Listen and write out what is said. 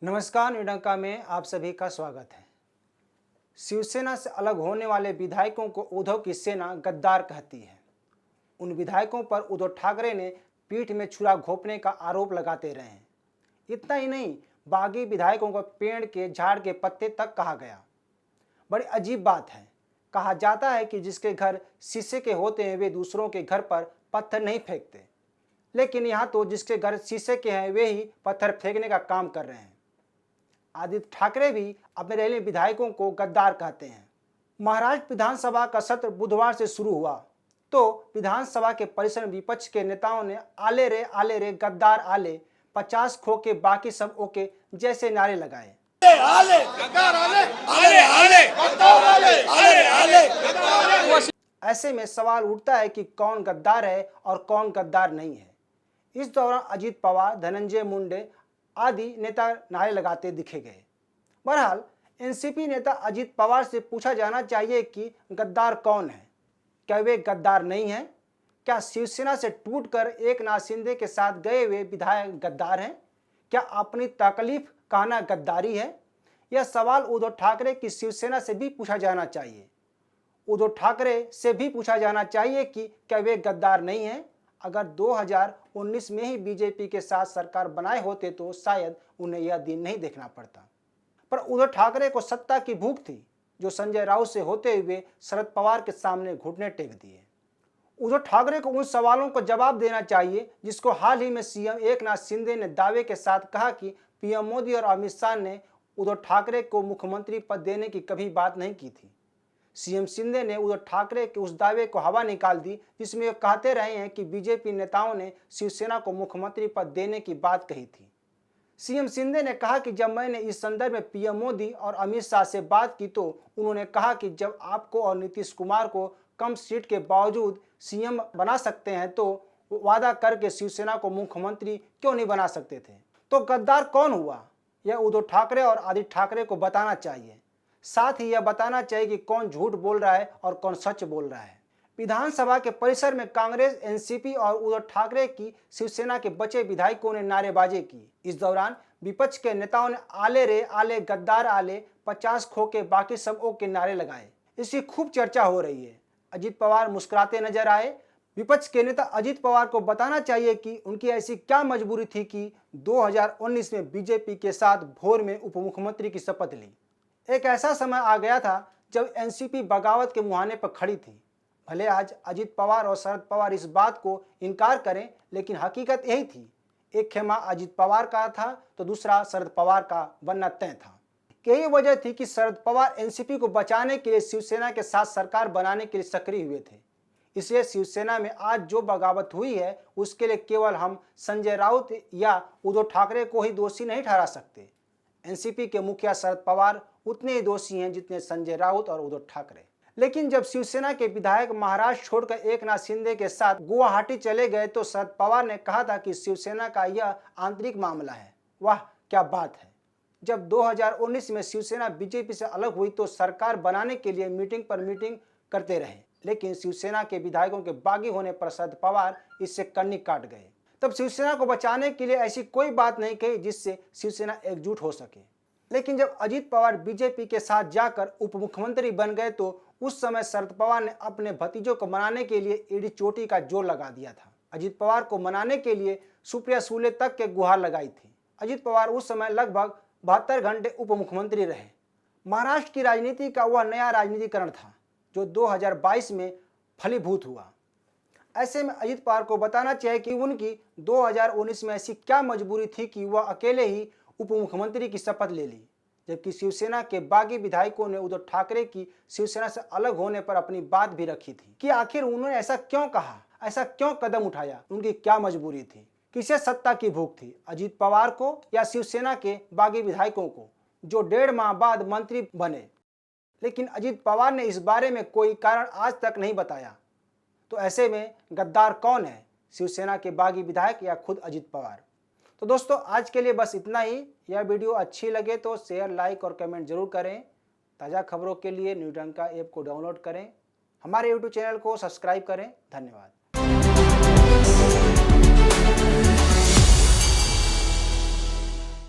नमस्कार, निडंका में आप सभी का स्वागत है। शिवसेना से अलग होने वाले विधायकों को उद्धव की सेना गद्दार कहती है। उन विधायकों पर उद्धव ठाकरे ने पीठ में छुरा घोंपने का आरोप लगाते रहे हैं। इतना ही नहीं, बागी विधायकों को पेड़ के झाड़ के पत्ते तक कहा गया। बड़ी अजीब बात है। कहा जाता है कि जिसके घर शीशे के होते हैं वे दूसरों के घर पर पत्थर नहीं फेंकते, लेकिन यहाँ तो जिसके घर शीशे के हैं वे ही पत्थर फेंकने का काम कर रहे हैं। आदित्य ठाकरे भी अपने रैली विधायकों को गद्दार कहते हैं। महाराष्ट्र विधानसभा का सत्र बुधवार से शुरू हुआ तो विधानसभा के परिसर में विपक्ष के नेताओं ने आले रे गद्दार आले, 50 खो के बाकी सब ओके जैसे नारे लगाए। ऐसे में सवाल उठता है कि कौन गद्दार है और कौन गद्दार नहीं है। इस दौरान अजित पवार, धनंजय मुंडे आदि नेता नारे लगाते दिखे गए। बहरहाल एनसीपी नेता अजित पवार से पूछा जाना चाहिए कि गद्दार कौन है। क्या वे गद्दार नहीं हैं? क्या शिवसेना से टूटकर एकनाथ शिंदे के साथ गए हुए विधायक गद्दार हैं? क्या अपनी तकलीफ कहना गद्दारी है? यह सवाल उद्धव ठाकरे की शिवसेना से भी पूछा जाना चाहिए। उद्धव ठाकरे से भी पूछा जाना चाहिए कि क्या वे गद्दार नहीं हैं? अगर 2019 में ही बीजेपी के साथ सरकार बनाए होते तो शायद उन्हें यह दिन नहीं देखना पड़ता। पर उद्धव ठाकरे को सत्ता की भूख थी, जो संजय राउत से होते हुए शरद पवार के सामने घुटने टेक दिए। उद्धव ठाकरे को उन सवालों को जवाब देना चाहिए जिसको हाल ही में सीएम एकनाथ शिंदे ने दावे के साथ कहा कि पीएम मोदी और अमित शाह ने उद्धव ठाकरे को मुख्यमंत्री पद देने की कभी बात नहीं की थी। सीएम शिंदे ने उद्धव ठाकरे के उस दावे को हवा निकाल दी जिसमें वे कहते रहे हैं कि बीजेपी नेताओं ने शिवसेना को मुख्यमंत्री पद देने की बात कही थी। सीएम शिंदे ने कहा कि जब मैंने इस संदर्भ में पीएम मोदी और अमित शाह से बात की तो उन्होंने कहा कि जब आपको और नीतीश कुमार को कम सीट के बावजूद सीएम बना सकते हैं तो वादा करके शिवसेना को मुख्यमंत्री क्यों नहीं बना सकते थे। तो गद्दार कौन हुआ, यह उद्धव ठाकरे और आदित्य ठाकरे को बताना चाहिए। साथ ही यह बताना चाहिए कि कौन झूठ बोल रहा है और कौन सच बोल रहा है। विधानसभा के परिसर में कांग्रेस, एनसीपी और उद्धव ठाकरे की शिवसेना के बचे विधायकों ने नारेबाजी की। इस दौरान विपक्ष के नेताओं ने आले रे आले, गद्दार आले, 50 खो के बाकी सब ओ के नारे लगाए। इसकी खूब चर्चा हो रही है। अजित पवार मुस्कुराते नजर आए। विपक्ष के नेता अजित पवार को बताना चाहिए कि उनकी ऐसी क्या मजबूरी थी कि 2019 में बीजेपी के साथ भोर में उप मुख्यमंत्री की शपथ ली। एक ऐसा समय आ गया था जब एनसीपी बगावत के मुहाने पर खड़ी थी। भले आज अजित पवार और शरद पवार इस बात को इनकार करें, लेकिन हकीकत यही थी। एक खेमा अजित पवार का था तो दूसरा शरद पवार का बनना तय था। यही वजह थी कि शरद पवार एनसीपी को बचाने के लिए शिवसेना के साथ सरकार बनाने के लिए सक्रिय हुए थे। इसलिए शिवसेना में आज जो बगावत हुई है उसके लिए केवल हम संजय राउत या उद्धव ठाकरे को ही दोषी नहीं ठहरा सकते। एनसीपी के मुखिया शरद पवार उतने ही दोषी हैं जितने संजय राउत और उद्धव ठाकरे। लेकिन जब शिवसेना के विधायक महाराष्ट्र छोड़कर एकनाथ शिंदे के साथ गुवाहाटी चले गए तो शरद पवार ने कहा था कि शिवसेना का यह आंतरिक मामला है। वाह क्या बात है। जब 2019 में शिवसेना बीजेपी से अलग हुई तो सरकार बनाने के लिए मीटिंग पर मीटिंग करते रहे, लेकिन शिवसेना के विधायकों के बागी होने पर शरद पवार इससे कन्नी काट गए। तब शिवसेना को बचाने के लिए ऐसी कोई बात नहीं कही जिससे शिवसेना एकजुट हो सके। लेकिन जब अजित पवार बीजेपी के साथ जाकर उप मुख्यमंत्री बन गए तो उस समय शरद पवार ने अपने भतीजों को मनाने के लिए एड़ी चोटी का जोर लगा दिया था। अजित पवार को मनाने के लिए सुप्रिया सुले तक के गुहार लगाई थी। अजित पवार उस समय लगभग 72 घंटे उप मुख्यमंत्री रहे। महाराष्ट्र की राजनीति का वह नया राजनीतिकरण था जो 2022 में फलीभूत हुआ। ऐसे में अजित पवार को बताना चाहिए कि उनकी 2019 में ऐसी क्या मजबूरी थी कि वह अकेले ही उप मुख्यमंत्री की शपथ ले ली, जबकि शिवसेना के बागी विधायकों ने उद्धव ठाकरे की शिवसेना से अलग होने पर अपनी बात भी रखी थी कि आखिर उन्होंने ऐसा क्यों कहा, ऐसा क्यों कदम उठाया, उनकी क्या मजबूरी थी, किसे सत्ता की भूख थी, अजित पवार को या शिवसेना के बागी विधायकों को जो 1.5 माह बाद मंत्री बने। लेकिन अजित पवार ने इस बारे में कोई कारण आज तक नहीं बताया। तो ऐसे में गद्दार कौन है, शिवसेना के बागी विधायक या खुद अजित पवार? तो दोस्तों आज के लिए बस इतना ही। यह वीडियो अच्छी लगे तो शेयर, लाइक और कमेंट जरूर करें। ताज़ा खबरों के लिए न्यूडंका ऐप को डाउनलोड करें। हमारे यूट्यूब चैनल को सब्सक्राइब करें। धन्यवाद।